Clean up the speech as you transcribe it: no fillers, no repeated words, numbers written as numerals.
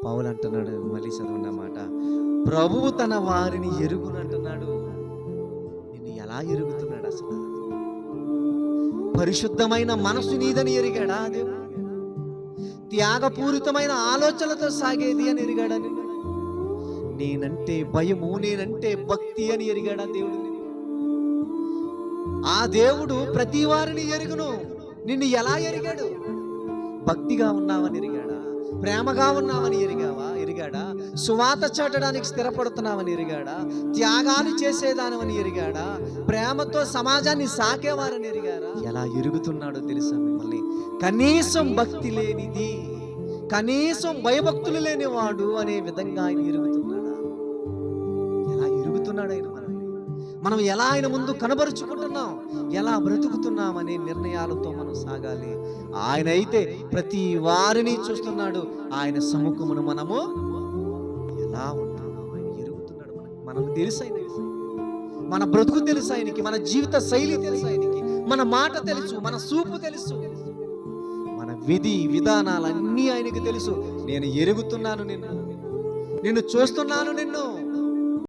పౌలు అంటున్నాడు, మళ్ళీ చదవండి మాట, ప్రభువు తన వారిని ఎరుగును అంటున్నాడు. నిన్ను ఎలా ఎరుగుతున్నాడు అసలు? పరిశుద్ధమైన మనసు నీదని ఎరిగాడా దేవుడు? త్యాగపూరితమైన ఆలోచనలతో సాగేది అని ఎరిగాడా నిన్ను? నేనంటే భయము, నేనంటే భక్తి అని ఎరిగాడా దేవుడు? ఆ దేవుడు ప్రతి వారిని ఎరుగును. నిన్ను ఎలా ఎరిగాడు? భక్తిగా ఉన్నావని ఎరిగాడా? ప్రేమగా ఉన్నావని ఎరిగాడా? సువాత చాటడానికి స్థిరపడుతున్నావని ఎరిగాడా? త్యాగాలు చేసేదానవని ఎరిగాడా? ప్రేమతో సమాజాన్ని సాకేవారని ఎరిగారా? ఎలా ఎరుగుతున్నాడో తెలుసా మిమ్మల్ని? కనీసం భక్తి లేనిది, కనీసం భయభక్తులు లేనివాడు అనే విధంగా ఆయన ఎరుగుతున్నాడా? ఎలా ఎరుగుతున్నాడు ఆయన మనల్ని? మనం ఎలా ఆయన ముందు కనబరుచుకుంటున్నాం, ఎలా బ్రతుకుతున్నాం అనే నిర్ణయాలతో మనం సాగాలి. ఆయన అయితే ప్రతి వారిని చూస్తున్నాడు. ఆయన సముఖమును మనము ఎలా ఉంటున్నాం ఆయన ఎరుగుతున్నాడు. మనకు తెలుసు ఆయన, మన బ్రతుకు తెలుసు ఆయనకి, మన జీవిత శైలి తెలుసు ఆయనకి, మన మాట తెలుసు, మన చూపు తెలుసు, మన విధి విధానాలన్నీ ఆయనకి తెలుసు. నేను ఎరుగుతున్నాను నిన్ను చూస్తున్నాను నిన్ను.